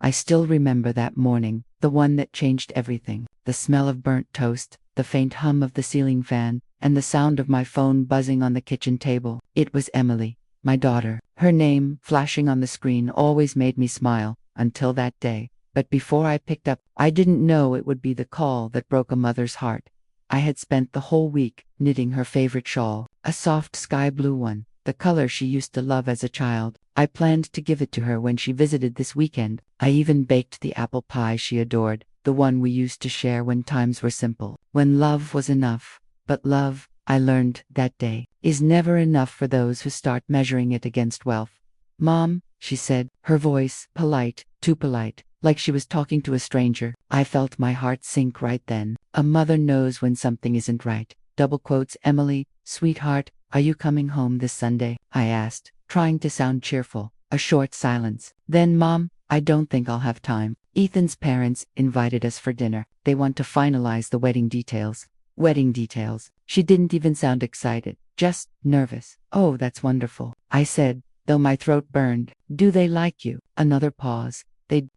I still remember that morning, the one that changed everything. The smell of burnt toast, the faint hum of the ceiling fan, and the sound of my phone buzzing on the kitchen table. It was Emily, my daughter. Her name, flashing on the screen, always made me smile, until that day. But before I picked up, I didn't know it would be the call that broke a mother's heart. I had spent the whole week knitting her favorite shawl, a soft sky blue one, the color she used to love as a child. I planned to give it to her when she visited this weekend. I even baked the apple pie she adored, the one we used to share when times were simple, when love was enough. But love, I learned that day, is never enough for those who start measuring it against wealth. "Mom," she said, her voice polite, too polite, like she was talking to a stranger. I felt my heart sink right then. A mother knows when something isn't right. Double quotes. "Emily, sweetheart, are you coming home this Sunday?" I asked, trying to sound cheerful. A short silence. Then, "Mom, I don't think I'll have time. Ethan's parents invited us for dinner. They want to finalize the wedding details." Wedding details. She didn't even sound excited, just nervous. "Oh, that's wonderful," I said, though my throat burned. "Do they like you?" Another pause.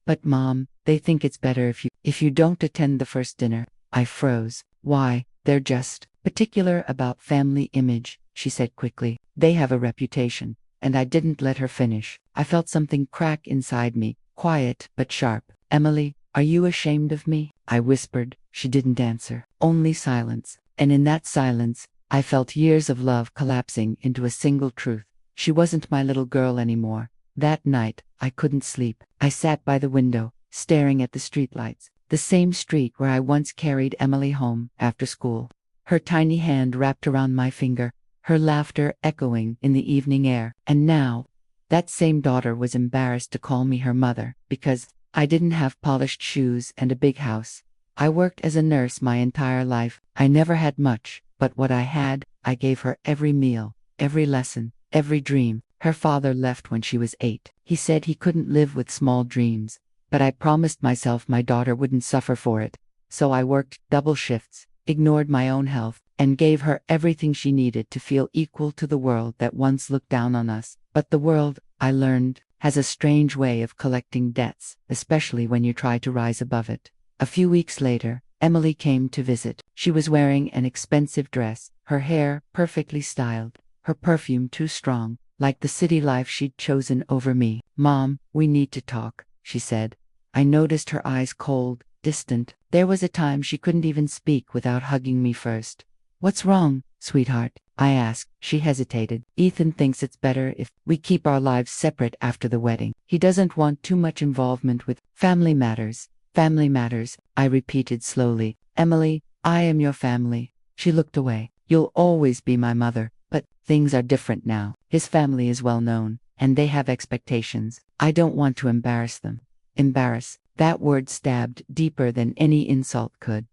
But Mom, they think it's better if you don't attend the first dinner." I froze. "Why?" "They're just particular about family image," she said quickly. "They have a reputation." And I didn't let her finish. I felt something crack inside me, quiet but sharp. "Emily, are you ashamed of me?" I whispered. She didn't answer. Only silence. And in that silence, I felt years of love collapsing into a single truth. She wasn't my little girl anymore. That night, I couldn't sleep. I sat by the window, staring at the streetlights, the same street where I once carried Emily home after school. Her tiny hand wrapped around my finger, her laughter echoing in the evening air. And now, that same daughter was embarrassed to call me her mother, because I didn't have polished shoes and a big house. I worked as a nurse my entire life. I never had much, but what I had, I gave her every meal, every lesson, every dream. Her father left when she was 8. He said he couldn't live with small dreams, but I promised myself my daughter wouldn't suffer for it. So I worked double shifts, ignored my own health, and gave her everything she needed to feel equal to the world that once looked down on us. But the world, I learned, has a strange way of collecting debts, especially when you try to rise above it. A few weeks later, Emily came to visit. She was wearing an expensive dress, her hair perfectly styled, her perfume too strong, like the city life she'd chosen over me. "Mom, we need to talk," she said. I noticed her eyes cold, distant. There was a time she couldn't even speak without hugging me first. "What's wrong, sweetheart?" I asked. She hesitated. "Ethan thinks it's better if we keep our lives separate after the wedding. He doesn't want too much involvement with family matters." "Family matters," I repeated slowly. "Emily, I am your family." She looked away. "You'll always be my mother. But things are different now. His family is well known, and they have expectations. I don't want to embarrass them." Embarrass. That word stabbed deeper than any insult could.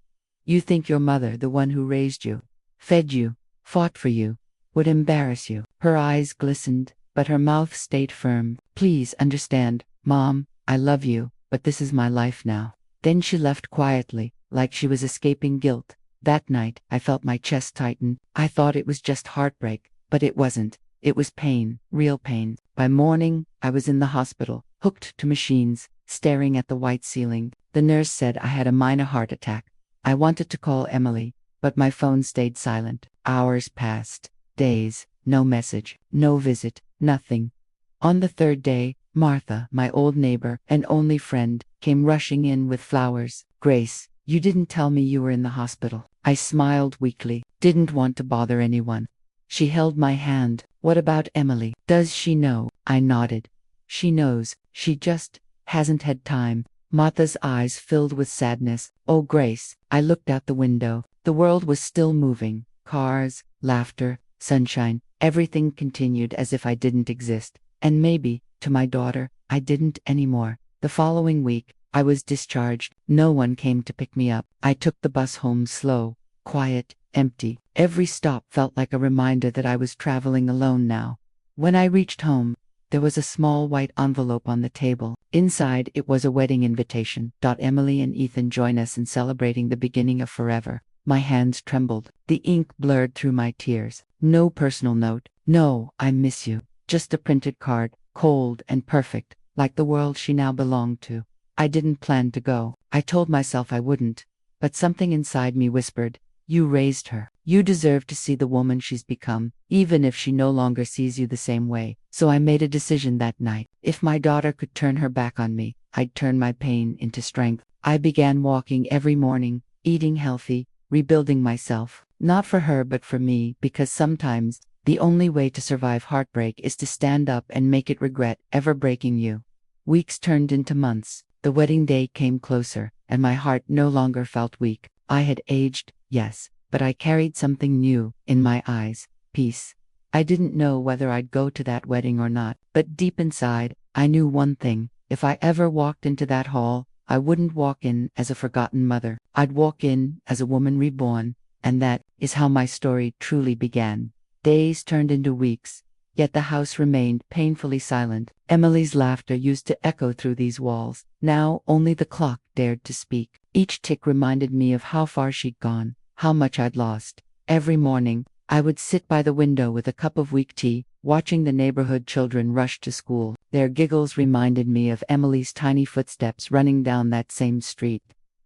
"You think your mother, the one who raised you, fed you, fought for you, would embarrass you?" Her eyes glistened, but her mouth stayed firm. "Please understand, Mom, I love you, but this is my life now." Then she left quietly, like she was escaping guilt. That night, I felt my chest tighten. I thought it was just heartbreak, but it wasn't. It was pain, real pain. By morning, I was in the hospital, hooked to machines, staring at the white ceiling. The nurse said I had a minor heart attack. I wanted to call Emily, but my phone stayed silent. Hours passed. Days. No message. No visit. Nothing. On the third day, Martha, my old neighbor and only friend, came rushing in with flowers. "Grace, you didn't tell me you were in the hospital." I smiled weakly. Didn't want to bother anyone. She held my hand. "What about Emily? Does she know?" I nodded. "She knows. She just hasn't had time." Martha's eyes filled with sadness. "Oh, Grace." I looked out the window. The world was still moving. Cars, laughter, sunshine. Everything continued as if I didn't exist. And maybe, to my daughter, I didn't anymore. The following week, I was discharged. No one came to pick me up. I took the bus home slow, quiet, empty. Every stop felt like a reminder that I was traveling alone now. When I reached home, there was a small white envelope on the table. Inside, it was a wedding invitation. "Emily and Ethan join us in celebrating the beginning of forever." My hands trembled. The ink blurred through my tears. No personal note. No, "I miss you." Just a printed card, cold and perfect, like the world she now belonged to. I didn't plan to go. I told myself I wouldn't. But something inside me whispered, you raised her. You deserve to see the woman she's become, even if she no longer sees you the same way. So I made a decision that night. If my daughter could turn her back on me, I'd turn my pain into strength. I began walking every morning, eating healthy, rebuilding myself. Not for her but for me, because sometimes the only way to survive heartbreak is to stand up and make it regret ever breaking you. Weeks turned into months. The wedding day came closer, and my heart no longer felt weak. I had aged, yes, but I carried something new in my eyes: peace. I didn't know whether I'd go to that wedding or not, but deep inside, I knew one thing: if I ever walked into that hall, I wouldn't walk in as a forgotten mother. I'd walk in as a woman reborn, and that is how my story truly began. Days turned into weeks, yet the house remained painfully silent. Emily's laughter used to echo through these walls. Now only the clock dared to speak. Each tick reminded me of how far she'd gone, how much I'd lost. Every morning, I would sit by the window with a cup of weak tea, watching the neighborhood children rush to school. Their giggles reminded me of Emily's tiny footsteps running down that same street.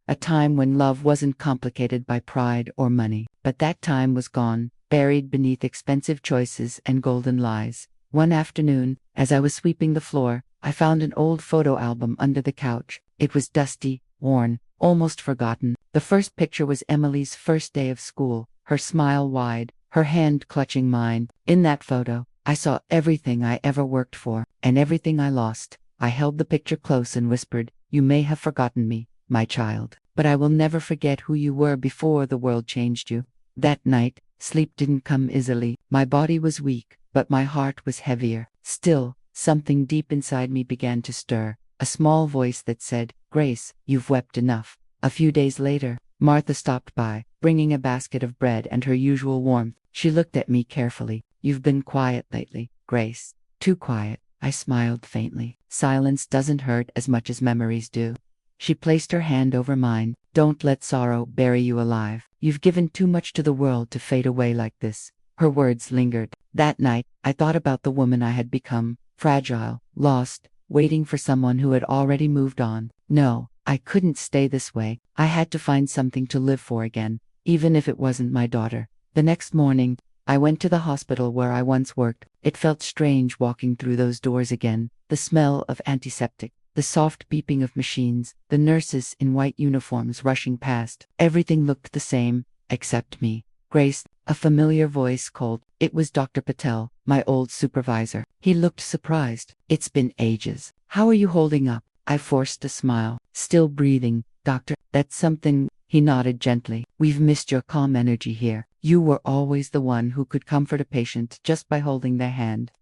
A time when love wasn't complicated by pride or money. But that time was gone, buried beneath expensive choices and golden lies. One afternoon, as I was sweeping the floor, I found an old photo album under the couch. It was dusty, worn, almost forgotten. The first picture was Emily's first day of school, her smile wide, her hand clutching mine. In that photo, I saw everything I ever worked for, and everything I lost. I held the picture close and whispered, "You may have forgotten me, my child, but I will never forget who you were before the world changed you." That night, sleep didn't come easily. My body was weak, but my heart was heavier. Still, something deep inside me began to stir. A small voice that said, "Grace, you've wept enough." A few days later, Martha stopped by, bringing a basket of bread and her usual warmth. She looked at me carefully. "You've been quiet lately, Grace." "Too quiet." I smiled faintly. "Silence doesn't hurt as much as memories do." She placed her hand over mine. "Don't let sorrow bury you alive. You've given too much to the world to fade away like this." Her words lingered. That night, I thought about the woman I had become, fragile, lost, waiting for someone who had already moved on. No, I couldn't stay this way. I had to find something to live for again, even if it wasn't my daughter. The next morning, I went to the hospital where I once worked. It felt strange walking through those doors again. The smell of antiseptic, the soft beeping of machines, the nurses in white uniforms rushing past. Everything looked the same, except me. "Grace," a familiar voice called. It was Dr. Patel, my old supervisor. He looked surprised. "It's been ages. How are you holding up?" I forced a smile. "Still breathing, doctor." "That's something," he nodded gently. "We've missed your calm energy here. You were always the one who could comfort a patient just by holding their hand."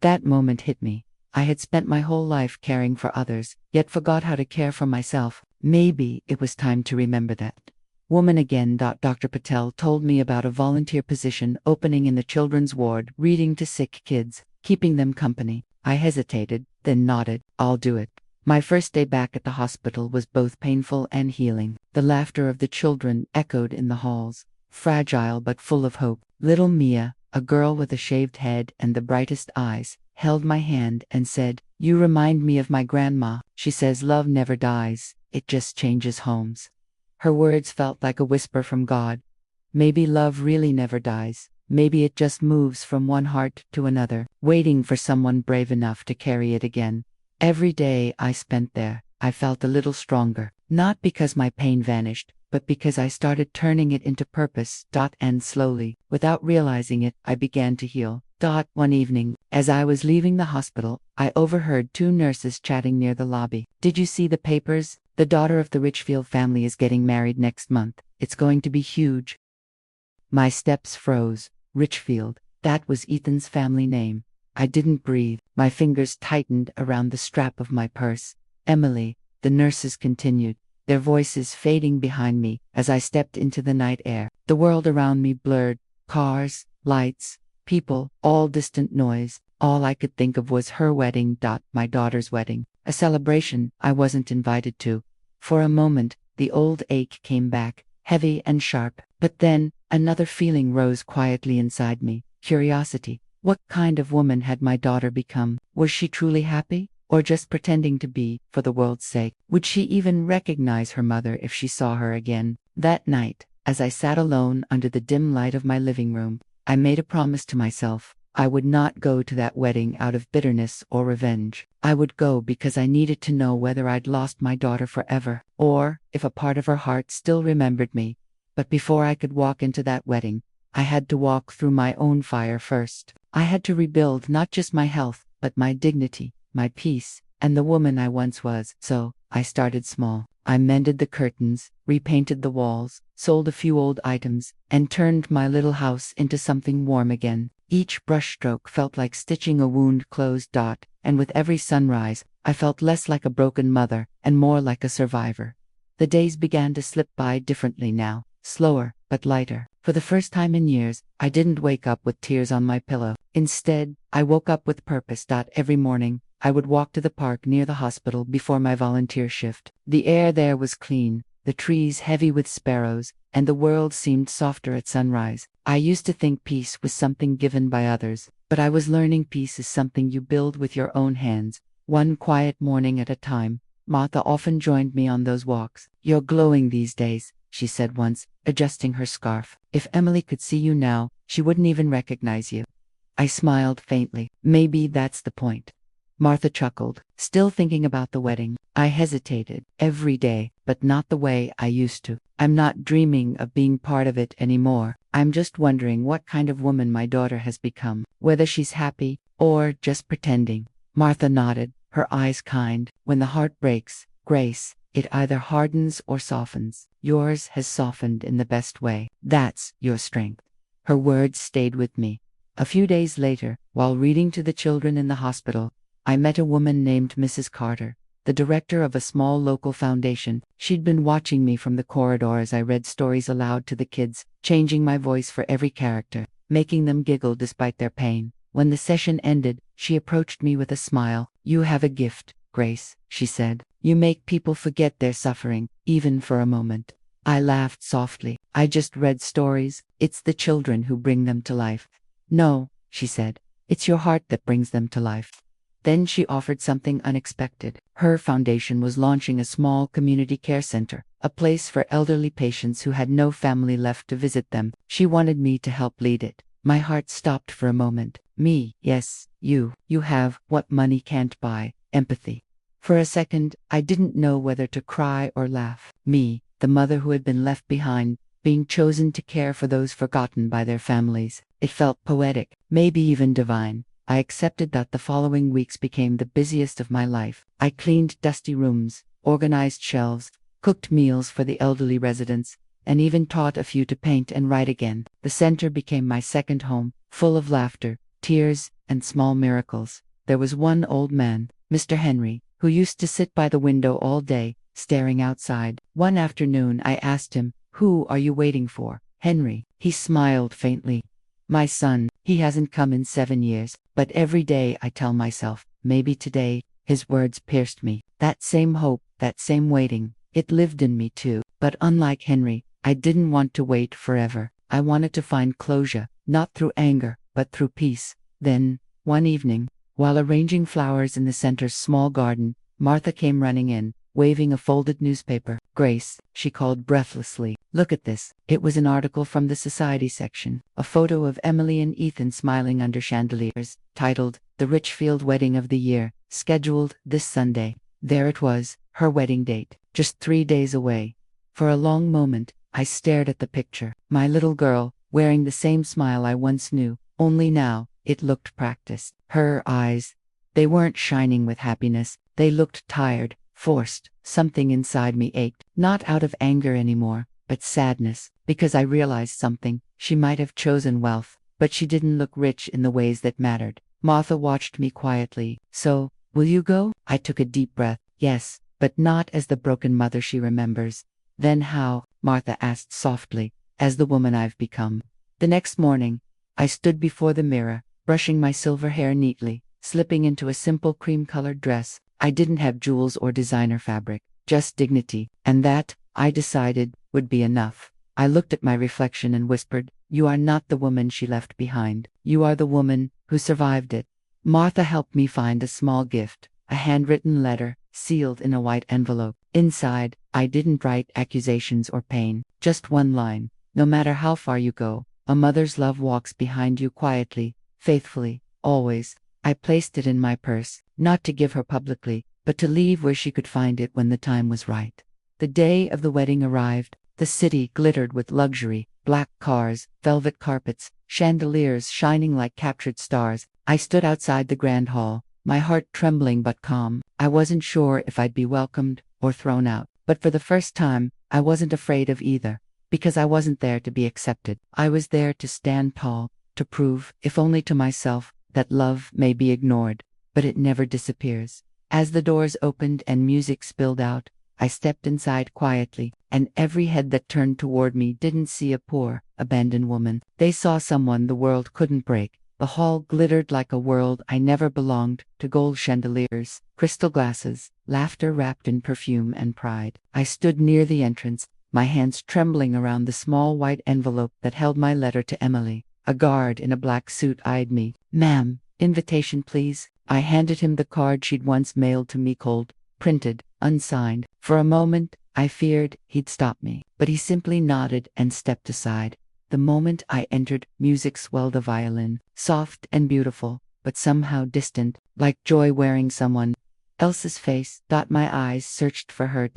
That moment hit me. I had spent my whole life caring for others, yet forgot how to care for myself. Maybe it was time to remember that. "Woman again." Dr. Patel told me about a volunteer position opening in the children's ward, reading to sick kids, keeping them company. I hesitated, then nodded. "I'll do it." My first day back at the hospital was both painful and healing. The laughter of the children echoed in the halls, fragile but full of hope. Little Mia, a girl with a shaved head and the brightest eyes, held my hand and said, "You remind me of my grandma. She says love never dies, it just changes homes." Her words felt like a whisper from God. Maybe love really never dies. Maybe it just moves from one heart to another, waiting for someone brave enough to carry it again. Every day I spent there, I felt a little stronger, not because my pain vanished, but because I started turning it into purpose. And slowly, without realizing it, I began to heal. One evening, as I was leaving the hospital, I overheard two nurses chatting near the lobby. "Did you see the papers? The daughter of the Richfield family is getting married next month. It's going to be huge." My steps froze. Richfield. That was Ethan's family name. I didn't breathe. My fingers tightened around the strap of my purse. "Emily," the nurses continued, their voices fading behind me as I stepped into the night air. The world around me blurred. Cars, lights, people, all distant noise. All I could think of was her wedding. My daughter's wedding. A celebration I wasn't invited to. For a moment, the old ache came back, heavy and sharp. But then, another feeling rose quietly inside me. Curiosity. What kind of woman had my daughter become? Was she truly happy? or just pretending to be, for the world's sake? Would she even recognize her mother if she saw her again? That night, as I sat alone under the dim light of my living room, I made a promise to myself. I would not go to that wedding out of bitterness or revenge. I would go because I needed to know whether I'd lost my daughter forever, or if a part of her heart still remembered me. But before I could walk into that wedding, I had to walk through my own fire first. I had to rebuild not just my health, but my dignity, my peace, and the woman I once was. So, I started small. I mended the curtains, repainted the walls, sold a few old items, and turned my little house into something warm again. Each brushstroke felt like stitching a wound closed. And with every sunrise, I felt less like a broken mother and more like a survivor. The days began to slip by differently now, slower, but lighter. For the first time in years, I didn't wake up with tears on my pillow. Instead, I woke up with purpose. Every morning, I would walk to the park near the hospital before my volunteer shift. The air there was clean, the trees heavy with sparrows, and the world seemed softer at sunrise. I used to think peace was something given by others, but I was learning peace is something you build with your own hands, one quiet morning at a time. Martha often joined me on those walks. "You're glowing these days," she said once, adjusting her scarf. "If Emily could see you now, she wouldn't even recognize you." I smiled faintly. Maybe that's the point. Martha chuckled, still thinking about the wedding. I hesitated, every day, but not the way I used to. I'm not dreaming of being part of it anymore. I'm just wondering what kind of woman my daughter has become, whether she's happy, or just pretending. Martha nodded, her eyes kind. When the heart breaks, Grace, it either hardens or softens. Yours has softened in the best way. That's your strength. Her words stayed with me. A few days later, while reading to the children in the hospital, I met a woman named Mrs. Carter, the director of a small local foundation. She'd been watching me from the corridor as I read stories aloud to the kids, changing my voice for every character, making them giggle despite their pain. When the session ended, she approached me with a smile. "You have a gift, Grace," she said. "You make people forget their suffering, even for a moment." I laughed softly. "I just read stories. It's the children who bring them to life." "No," she said. "It's your heart that brings them to life." Then she offered something unexpected. Her foundation was launching a small community care center, a place for elderly patients who had no family left to visit them. She wanted me to help lead it. My heart stopped for a moment. Me, yes, you. You have what money can't buy: empathy. For a second, I didn't know whether to cry or laugh. Me, the mother who had been left behind, being chosen to care for those forgotten by their families. It felt poetic, maybe even divine. I accepted that. The following weeks became the busiest of my life. I cleaned dusty rooms, organized shelves, cooked meals for the elderly residents, and even taught a few to paint and write again. The center became my second home, full of laughter, tears, and small miracles. There was one old man, Mr. Henry, who used to sit by the window all day, staring outside. One afternoon I asked him, "Who are you waiting for, Henry?" He smiled faintly. "My son. He hasn't come in 7 years, but every day I tell myself, maybe today." His words pierced me. That same hope, that same waiting, it lived in me too. But unlike Henry, I didn't want to wait forever. I wanted to find closure, not through anger, but through peace. Then, one evening, while arranging flowers in the center's small garden, Martha came running in, waving a folded newspaper. "Grace," she called breathlessly, "look at this." It was an article from the society section, a photo of Emily and Ethan smiling under chandeliers, titled, "The Richfield Wedding of the Year, scheduled this Sunday." There it was, her wedding date, just 3 days away. For a long moment, I stared at the picture. My little girl, wearing the same smile I once knew, only now, it looked practiced. Her eyes, they weren't shining with happiness, they looked tired, forced. Something inside me ached, not out of anger anymore, but sadness, because I realized something. She might have chosen wealth, but she didn't look rich in the ways that mattered. Martha watched me quietly. "So, will you go?" I took a deep breath. "Yes, but not as the broken mother she remembers." "Then how?" Martha asked softly. "As the woman I've become." The next morning, I stood before the mirror, brushing my silver hair neatly, slipping into a simple cream-colored dress. I didn't have jewels or designer fabric, just dignity, and that, I decided, would be enough. I looked at my reflection and whispered, "You are not the woman she left behind. You are the woman who survived it." Martha helped me find a small gift, a handwritten letter, sealed in a white envelope. Inside, I didn't write accusations or pain, just one line. No matter how far you go, a mother's love walks behind you quietly, faithfully, always. I placed it in my purse, not to give her publicly, but to leave where she could find it when the time was right. The day of the wedding arrived. The city glittered with luxury, black cars, velvet carpets, chandeliers shining like captured stars. I stood outside the grand hall, my heart trembling but calm. I wasn't sure if I'd be welcomed or thrown out, but for the first time, I wasn't afraid of either, because I wasn't there to be accepted. I was there to stand tall, to prove, if only to myself, that love may be ignored, but it never disappears. As the doors opened and music spilled out, I stepped inside quietly, and every head that turned toward me didn't see a poor, abandoned woman. They saw someone the world couldn't break. The hall glittered like a world I never belonged to: gold chandeliers, crystal glasses, laughter wrapped in perfume and pride. I stood near the entrance, my hands trembling around the small white envelope that held my letter to Emily. A guard in a black suit eyed me. "Ma'am, invitation please." I handed him the card she'd once mailed to me, cold, printed, unsigned. For a moment, I feared he'd stop me, but he simply nodded and stepped aside. The moment I entered, music swelled a violin, soft and beautiful, but somehow distant, like joy wearing someone else's face. My eyes searched for her.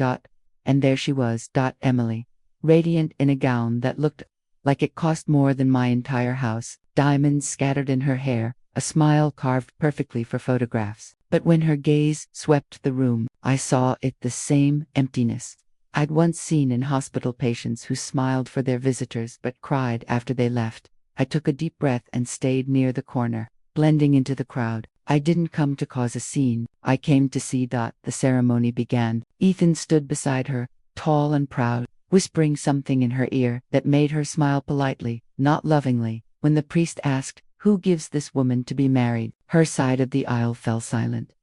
And there she was. Emily, radiant in a gown that looked like it cost more than my entire house, diamonds scattered in her hair, a smile carved perfectly for photographs. But when her gaze swept the room, I saw it, the same emptiness I'd once seen in hospital patients who smiled for their visitors but cried after they left. I took a deep breath and stayed near the corner, blending into the crowd. I didn't come to cause a scene, I came to see. The ceremony began. Ethan stood beside her, tall and proud, whispering something in her ear that made her smile politely, not lovingly. When the priest asked, "Who gives this woman to be married?" her side of the aisle fell silent.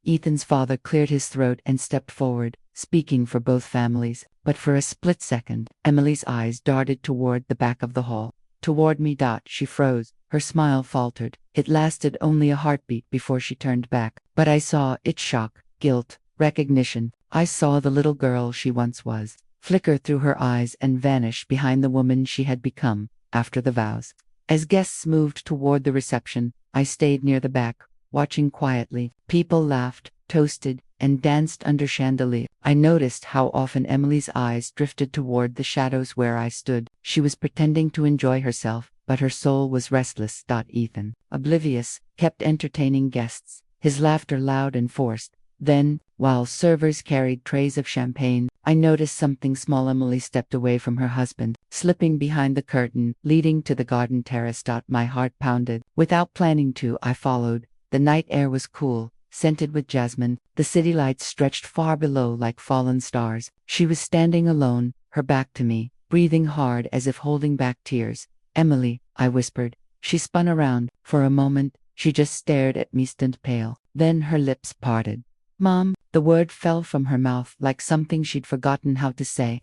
Ethan's father cleared his throat and stepped forward, speaking for both families. But for a split second, Emily's eyes darted toward the back of the hall. Toward me. She froze, her smile faltered. It lasted only a heartbeat before she turned back. But I saw it: shock, guilt, recognition. I saw the little girl she once was flicker through her eyes and vanish behind the woman she had become after the vows. As guests moved toward the reception, I stayed near the back, watching quietly. People laughed, toasted, and danced under chandeliers. I noticed how often Emily's eyes drifted toward the shadows where I stood. She was pretending to enjoy herself, but her soul was restless. Ethan, oblivious, kept entertaining guests, his laughter loud and forced. Then, while servers carried trays of champagne, I noticed something small. Emily stepped away from her husband, slipping behind the curtain leading to the garden terrace. My heart pounded. Without planning to, I followed. The night air was cool, scented with jasmine. The city lights stretched far below like fallen stars. She was standing alone, her back to me, breathing hard as if holding back tears. "Emily," I whispered. She spun around. For a moment, she just stared at me, stunned, pale. Then her lips parted. "Mom," the word fell from her mouth like something she'd forgotten how to say.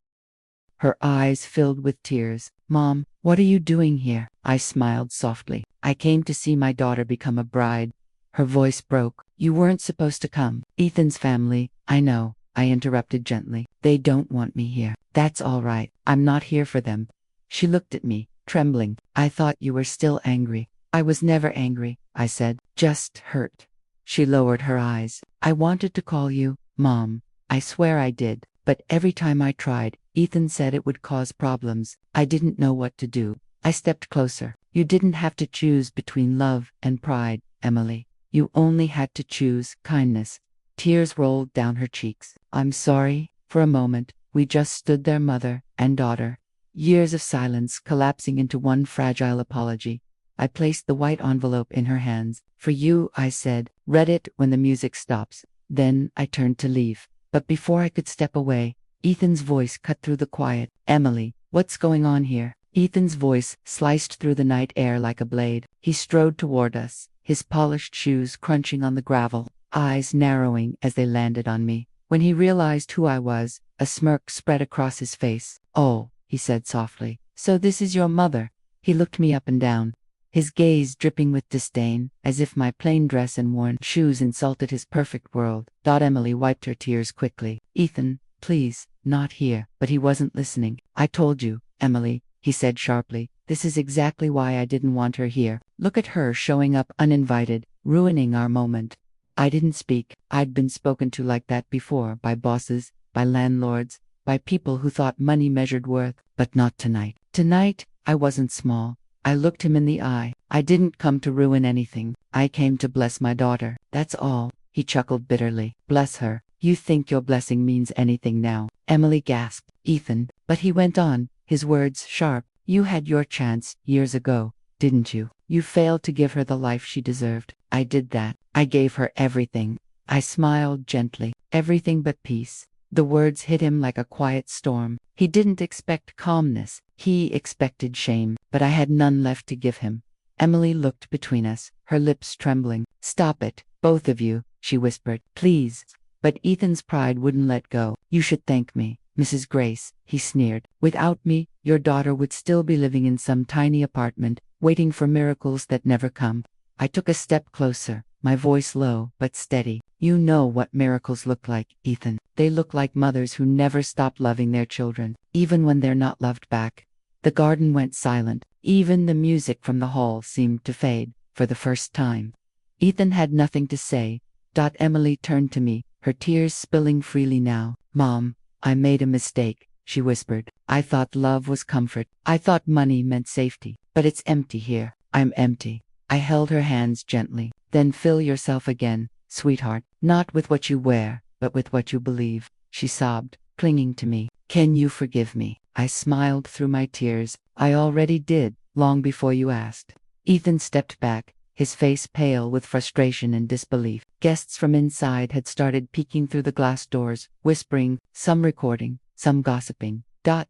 Her eyes filled with tears. "Mom, what are you doing here?" I smiled softly. "I came to see my daughter become a bride." Her voice broke. "You weren't supposed to come." "Ethan's family." "I know," I interrupted gently. "They don't want me here." "That's all right. I'm not here for them." She looked at me, trembling. "I thought you were still angry." "I was never angry," I said. "Just hurt." She lowered her eyes. "I wanted to call you Mom. I swear I did. But every time I tried, Ethan said it would cause problems. I didn't know what to do." I stepped closer. "You didn't have to choose between love and pride, Emily. You only had to choose kindness." Tears rolled down her cheeks. "I'm sorry." For a moment, we just stood there, mother and daughter. Years of silence collapsing into one fragile apology. I placed the white envelope in her hands. "For you," I said. "Read it when the music stops." Then I turned to leave. But before I could step away, Ethan's voice cut through the quiet. "Emily, what's going on here?" Ethan's voice sliced through the night air like a blade. He strode toward us, his polished shoes crunching on the gravel, eyes narrowing as they landed on me. When he realized who I was, a smirk spread across his face. "Oh," he said softly. "So this is your mother." He looked me up and down, his gaze dripping with disdain, as if my plain dress and worn shoes insulted his perfect world. Emily wiped her tears quickly. Ethan, please, not here. But he wasn't listening. I told you, Emily, he said sharply. This is exactly why I didn't want her here. Look at her showing up uninvited, ruining our moment. I didn't speak. I'd been spoken to like that before, by bosses, by landlords, by people who thought money measured worth, but not tonight. Tonight, I wasn't small. I looked him in the eye. I didn't come to ruin anything. I came to bless my daughter. That's all. He chuckled bitterly. Bless her. You think your blessing means anything now? Emily gasped. Ethan. But he went on, his words sharp. You had your chance years ago, didn't you? You failed to give her the life she deserved. I did that. I gave her everything. I smiled gently. Everything but peace. The words hit him like a quiet storm. He didn't expect calmness. He expected shame, but I had none left to give him. Emily looked between us, her lips trembling. Stop it, both of you, she whispered. Please. But Ethan's pride wouldn't let go. You should thank me, Mrs. Grace, he sneered. Without me, your daughter would still be living in some tiny apartment, waiting for miracles that never come. I took a step closer, my voice low but steady. You know what miracles look like, Ethan. They look like mothers who never stop loving their children, even when they're not loved back. The garden went silent. Even the music from the hall seemed to fade, for the first time. Ethan had nothing to say. Emily turned to me, her tears spilling freely now. Mom, I made a mistake, she whispered. I thought love was comfort. I thought money meant safety. But it's empty here. I'm empty. I held her hands gently. Then fill yourself again, sweetheart. Not with what you wear, but with what you believe, she sobbed, clinging to me. Can you forgive me? I smiled through my tears. I already did, long before you asked. Ethan stepped back, his face pale with frustration and disbelief. Guests from inside had started peeking through the glass doors, whispering, some recording, some gossiping.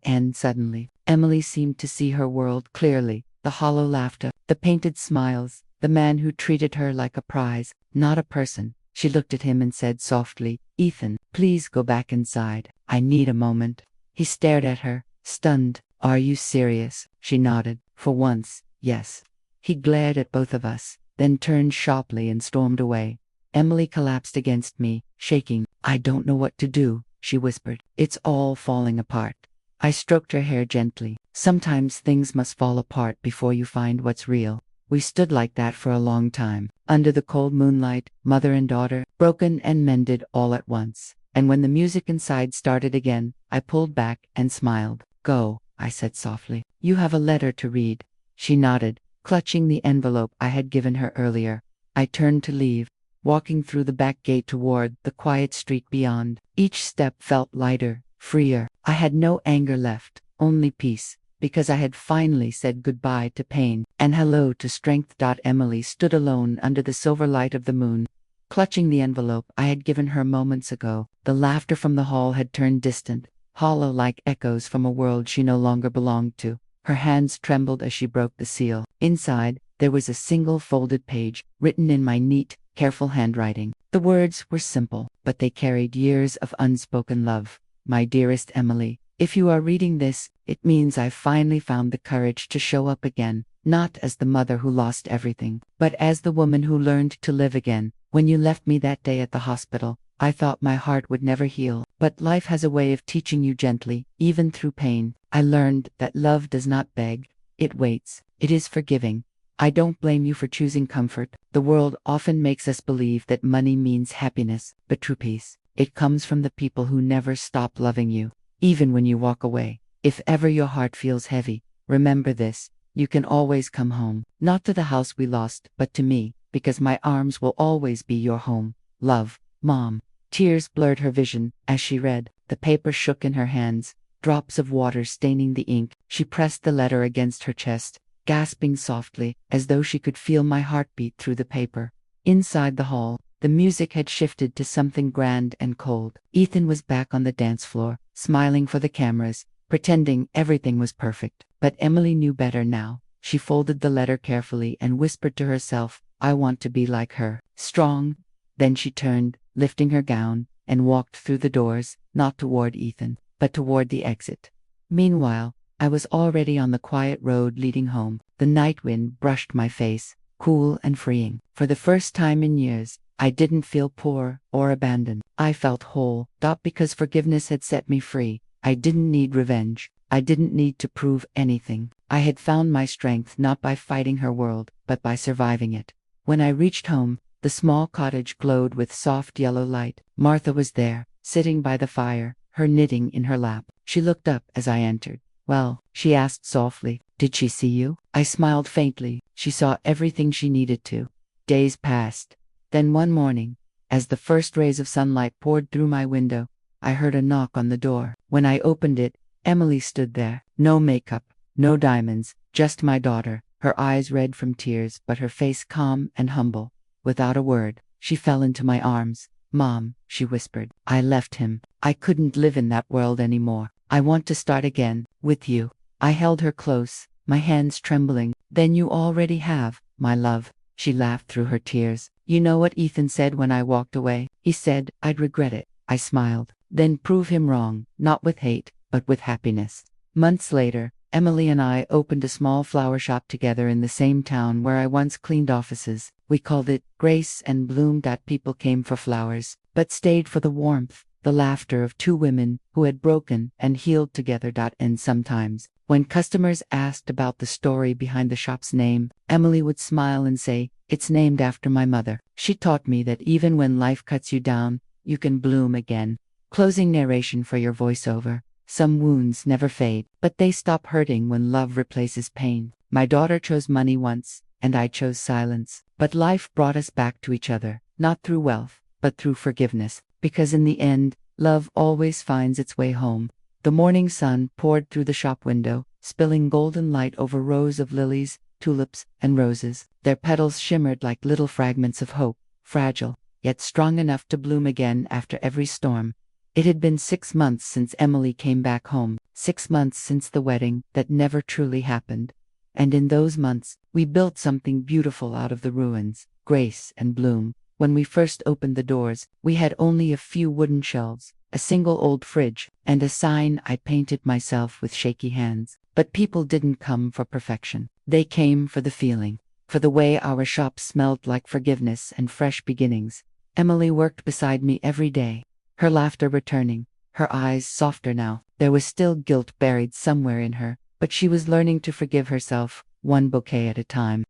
And suddenly, Emily seemed to see her world clearly. The hollow laughter, the painted smiles, the man who treated her like a prize, not a person. She looked at him and said softly, Ethan, please go back inside. I need a moment. He stared at her, stunned. Are you serious? She nodded. For once, yes. He glared at both of us, then turned sharply and stormed away. Emily collapsed against me, shaking. I don't know what to do, she whispered. It's all falling apart. I stroked her hair gently. Sometimes things must fall apart before you find what's real. We stood like that for a long time, under the cold moonlight, mother and daughter, broken and mended all at once. And when the music inside started again, I pulled back and smiled. Go, I said softly. You have a letter to read. She nodded, clutching the envelope I had given her earlier. I turned to leave, walking through the back gate toward the quiet street beyond. Each step felt lighter, freer. I had no anger left, only peace. Because I had finally said goodbye to pain and hello to strength. Emily stood alone under the silver light of the moon, clutching the envelope I had given her moments ago. The laughter from the hall had turned distant, hollow like echoes from a world she no longer belonged to. Her hands trembled as she broke the seal. Inside, there was a single folded page, written in my neat, careful handwriting. The words were simple, but they carried years of unspoken love. My dearest Emily, if you are reading this, it means I've finally found the courage to show up again, not as the mother who lost everything, but as the woman who learned to live again. When you left me that day at the hospital, I thought my heart would never heal, but life has a way of teaching you gently, even through pain. I learned that love does not beg, it waits, it is forgiving. I don't blame you for choosing comfort. The world often makes us believe that money means happiness, but true peace, it comes from the people who never stop loving you. Even when you walk away, if ever your heart feels heavy, remember this, you can always come home, not to the house we lost, but to me, because my arms will always be your home. Love, Mom. Tears blurred her vision as she read. The paper shook in her hands, drops of water staining the ink. She pressed the letter against her chest, gasping softly, as though she could feel my heartbeat through the paper. Inside the hall, the music had shifted to something grand and cold. Ethan was back on the dance floor, smiling for the cameras, pretending everything was perfect. But Emily knew better now. She folded the letter carefully and whispered to herself, I want to be like her, strong. Then she turned, lifting her gown, and walked through the doors, not toward Ethan, but toward the exit. Meanwhile, I was already on the quiet road leading home. The night wind brushed my face, cool and freeing. For the first time in years, I didn't feel poor or abandoned. I felt whole, not because forgiveness had set me free. I didn't need revenge. I didn't need to prove anything. I had found my strength not by fighting her world, but by surviving it. When I reached home, the small cottage glowed with soft yellow light. Martha was there, sitting by the fire, her knitting in her lap. She looked up as I entered. "Well," she asked softly, "did she see you?" I smiled faintly. She saw everything she needed to. Days passed. Then one morning, as the first rays of sunlight poured through my window, I heard a knock on the door. When I opened it, Emily stood there. No makeup, no diamonds, just my daughter, her eyes red from tears, but her face calm and humble. Without a word, she fell into my arms. "Mom," she whispered, "I left him. I couldn't live in that world anymore. I want to start again, with you." I held her close, my hands trembling. "Then you already have, my love." She laughed through her tears. "You know what Ethan said when I walked away? He said I'd regret it." I smiled. "Then prove him wrong, not with hate, but with happiness." Months later, Emily and I opened a small flower shop together in the same town where I once cleaned offices. We called it Grace and Bloom. That people came for flowers, but stayed for the warmth, the laughter of two women who had broken and healed together. And sometimes, when customers asked about the story behind the shop's name, Emily would smile and say, "It's named after my mother. She taught me that even when life cuts you down, you can bloom again." Closing narration for your voiceover. Some wounds never fade, but they stop hurting when love replaces pain. My daughter chose money once, and I chose silence. But life brought us back to each other, not through wealth, but through forgiveness. Because in the end, love always finds its way home. The morning sun poured through the shop window, spilling golden light over rows of lilies, tulips, and roses. Their petals shimmered like little fragments of hope, fragile, yet strong enough to bloom again after every storm. It had been 6 months since Emily came back home, 6 months since the wedding that never truly happened. And in those months, we built something beautiful out of the ruins, Grace and Bloom. When we first opened the doors, we had only a few wooden shelves, a single old fridge, and a sign I painted myself with shaky hands. But people didn't come for perfection. They came for the feeling, for the way our shop smelled like forgiveness and fresh beginnings. Emily worked beside me every day, her laughter returning, her eyes softer now. There was still guilt buried somewhere in her, but she was learning to forgive herself, one bouquet at a time.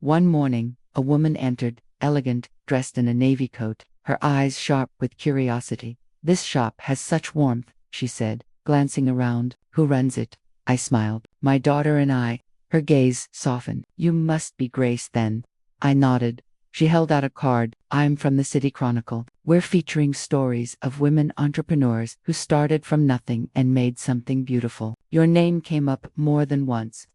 One morning, a woman entered, elegant, dressed in a navy coat, her eyes sharp with curiosity. "This shop has such warmth," she said, glancing around. "Who runs it?" I smiled. "My daughter and I." Her gaze softened. "You must be Grace then." I nodded. She held out a card. "I'm from the City Chronicle. We're featuring stories of women entrepreneurs who started from nothing and made something beautiful. Your name came up more than once."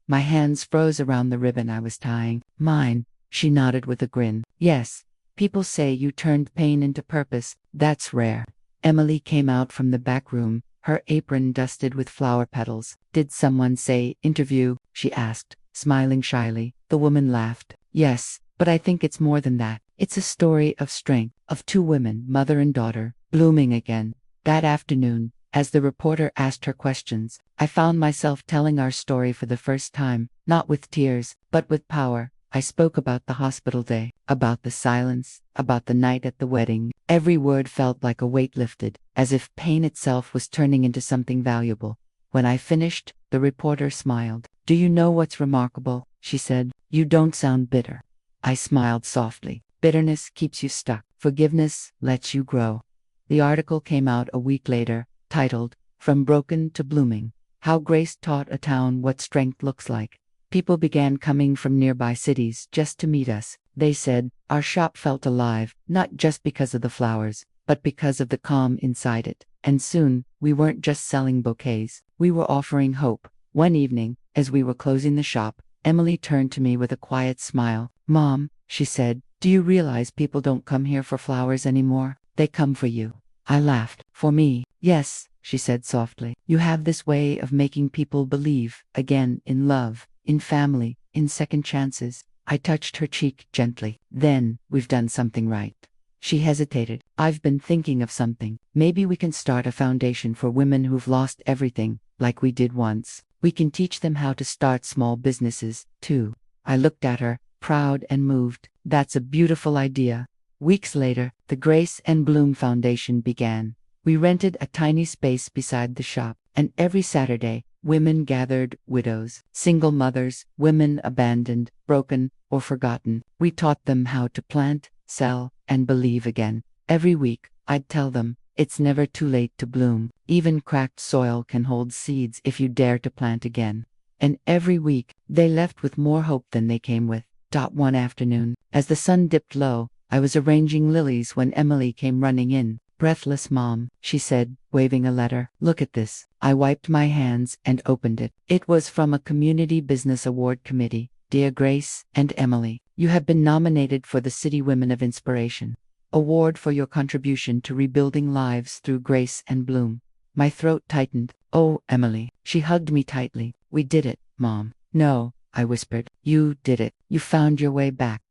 My hands froze around the ribbon I was tying. "Mine?" She nodded with a grin. "Yes. People say you turned pain into purpose. That's rare." Emily came out from the back room, her apron dusted with flower petals. "Did someone say interview?" she asked, smiling shyly. The woman laughed. "Yes. But I think it's more than that. It's a story of strength, of two women, mother and daughter, blooming again." That afternoon, as the reporter asked her questions, I found myself telling our story for the first time, not with tears, but with power. I spoke about the hospital day, about the silence, about the night at the wedding. Every word felt like a weight lifted, as if pain itself was turning into something valuable. When I finished, the reporter smiled. "Do you know what's remarkable?" she said. "You don't sound bitter." I smiled softly. Bitterness keeps you stuck. Forgiveness lets you grow. The article came out a week later, titled, "From Broken to Blooming: How Grace Taught a Town What Strength Looks Like." People began coming from nearby cities just to meet us. They said, our shop felt alive, not just because of the flowers, but because of the calm inside it. And soon, we weren't just selling bouquets, we were offering hope. One evening, as we were closing the shop, Emily turned to me with a quiet smile. "Mom," she said, "do you realize people don't come here for flowers anymore? They come for you." I laughed. "For me?" "Yes," she said softly. "You have this way of making people believe, again, in love, in family, in second chances." I touched her cheek gently. "Then, we've done something right." She hesitated. "I've been thinking of something. Maybe we can start a foundation for women who've lost everything, like we did once. We can teach them how to start small businesses, too. I looked at her, proud and moved. That's a beautiful idea. Weeks later, the Grace and Bloom Foundation began. We rented a tiny space beside the shop, and every Saturday, women gathered, widows, single mothers, women abandoned, broken, or forgotten. We taught them how to plant, sell, and believe again. Every week, I'd tell them, it's never too late to bloom. Even cracked soil can hold seeds if you dare to plant again. And every week, they left with more hope than they came with. One afternoon, as the sun dipped low, I was arranging lilies when Emily came running in. Breathless, Mom, she said, waving a letter. Look at this. I wiped my hands and opened it. It was from a Community Business Award Committee. Dear Grace and Emily, you have been nominated for the City Women of Inspiration Award for your contribution to rebuilding lives through grace and bloom. My throat tightened. Oh, Emily. She hugged me tightly. We did it, Mom. No, I whispered. You did it. You found your way back.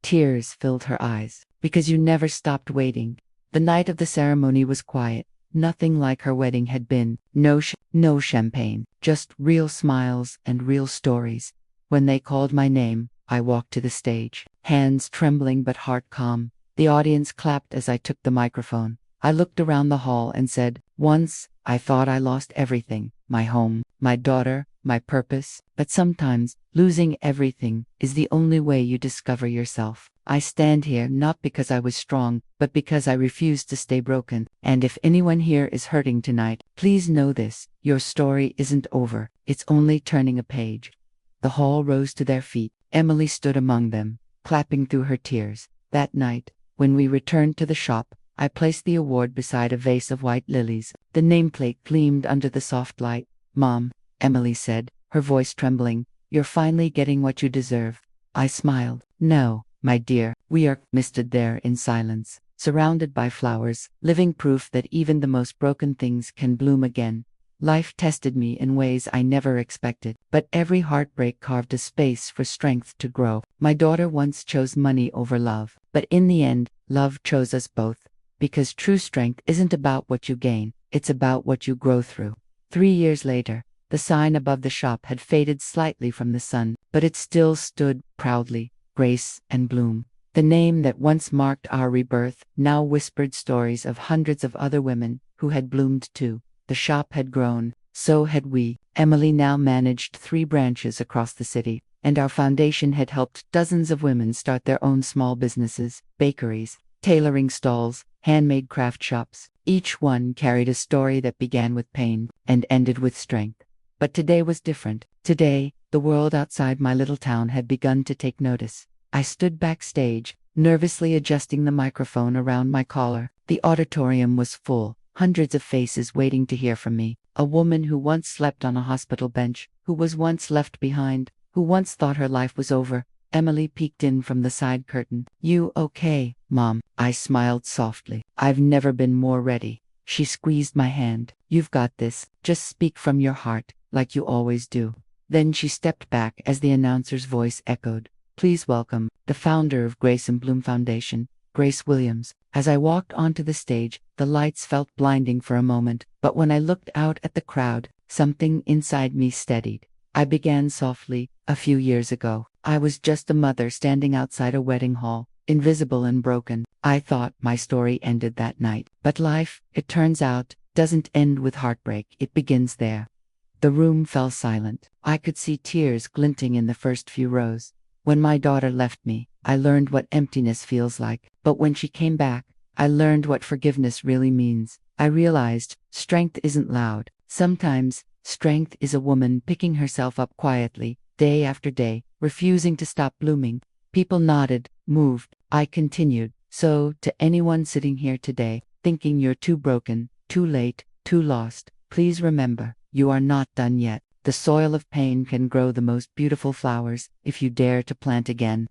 Tears filled her eyes. Because you never stopped waiting. The night of the ceremony was quiet. Nothing like her wedding had been. No champagne. Just real smiles and real stories. When they called my name, I walked to the stage. Hands trembling but heart calm. The audience clapped as I took the microphone. I looked around the hall and said, once, I thought I lost everything. My home, my daughter, my purpose. But sometimes, losing everything is the only way you discover yourself. I stand here not because I was strong, but because I refused to stay broken. And if anyone here is hurting tonight, please know this. Your story isn't over. It's only turning a page. The hall rose to their feet. Emily stood among them, clapping through her tears. That night, when we returned to the shop, I placed the award beside a vase of white lilies. The nameplate gleamed under the soft light. Mom, Emily said, her voice trembling, you're finally getting what you deserve. I smiled. No, my dear, we are. Stood there in silence, surrounded by flowers, living proof that even the most broken things can bloom again. Life tested me in ways I never expected, but every heartbreak carved a space for strength to grow. My daughter once chose money over love, but in the end, love chose us both. Because true strength isn't about what you gain, it's about what you grow through. 3 years later, the sign above the shop had faded slightly from the sun, but it still stood proudly, Grace and Bloom. The name that once marked our rebirth now whispered stories of hundreds of other women who had bloomed too. The shop had grown, so had we. Emily now managed 3 branches across the city, and our foundation had helped dozens of women start their own small businesses, bakeries, tailoring stalls, handmade craft shops. Each one carried a story that began with pain and ended with strength. But today was different. Today, the world outside my little town had begun to take notice. I stood backstage, nervously adjusting the microphone around my collar. The auditorium was full. Hundreds of faces waiting to hear from me. A woman who once slept on a hospital bench, who was once left behind, who once thought her life was over. Emily peeked in from the side curtain. You okay, Mom? I smiled softly. I've never been more ready. She squeezed my hand. You've got this. Just speak from your heart, like you always do. Then she stepped back as the announcer's voice echoed. Please welcome the founder of Grace and Bloom Foundation, Grace Williams. As I walked onto the stage, the lights felt blinding for a moment, but when I looked out at the crowd, something inside me steadied. I began softly. A few years ago, I was just a mother standing outside a wedding hall, invisible and broken. I thought my story ended that night. But life, it turns out, doesn't end with heartbreak. It begins there. The room fell silent. I could see tears glinting in the first few rows. When my daughter left me, I learned what emptiness feels like. But when she came back, I learned what forgiveness really means. I realized strength isn't loud. Sometimes, strength is a woman picking herself up quietly, day after day, refusing to stop blooming. People nodded, moved. I continued. So, to anyone sitting here today, thinking you're too broken, too late, too lost, please remember, you are not done yet. The soil of pain can grow the most beautiful flowers if you dare to plant again.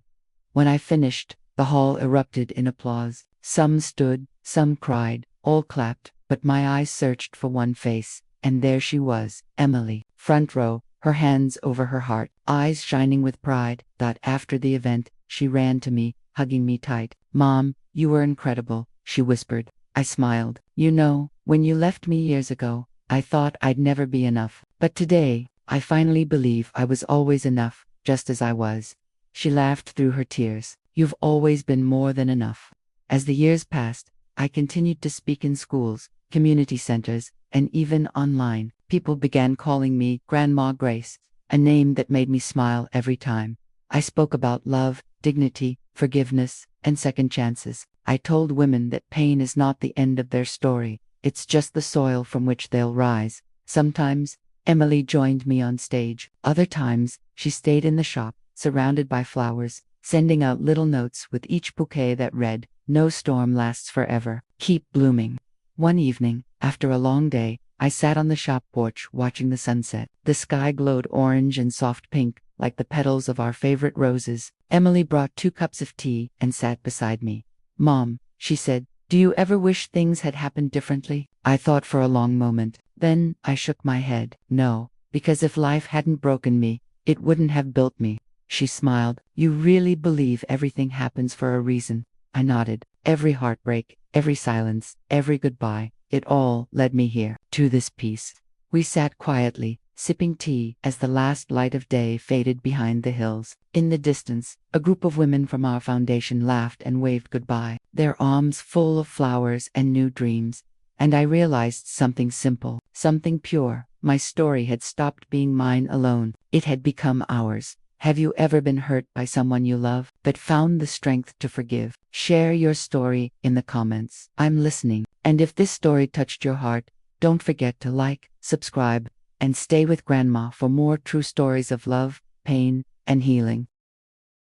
When I finished, the hall erupted in applause. Some stood, some cried, all clapped, but my eyes searched for one face, and there she was, Emily, front row, her hands over her heart, eyes shining with pride. After the event, she ran to me, hugging me tight. Mom, you were incredible, she whispered. I smiled. You know, when you left me years ago, I thought I'd never be enough. But today, I finally believe I was always enough, just as I was. She laughed through her tears. You've always been more than enough. As the years passed, I continued to speak in schools, community centers, and even online. People began calling me Grandma Grace, a name that made me smile every time. I spoke about love, dignity, forgiveness, and second chances. I told women that pain is not the end of their story, it's just the soil from which they'll rise. Sometimes, Emily joined me on stage. Other times, she stayed in the shop, surrounded by flowers, sending out little notes with each bouquet that read, "No storm lasts forever. Keep blooming." One evening, after a long day, I sat on the shop porch watching the sunset. The sky glowed orange and soft pink, like the petals of our favorite roses. Emily brought 2 cups of tea and sat beside me. "Mom," she said, "do you ever wish things had happened differently?" I thought for a long moment. Then I shook my head. No, because if life hadn't broken me, it wouldn't have built me. She smiled. "You really believe everything happens for a reason?" I nodded. Every heartbreak, every silence, every goodbye, it all led me here, to this peace. We sat quietly, sipping tea as the last light of day faded behind the hills. In the distance, a group of women from our foundation laughed and waved goodbye, their arms full of flowers and new dreams. And I realized something simple, something pure. My story had stopped being mine alone. It had become ours. Have you ever been hurt by someone you love, but found the strength to forgive? Share your story in the comments. I'm listening. And if this story touched your heart, don't forget to like, subscribe, and stay with Grandma for more true stories of love, pain, and healing.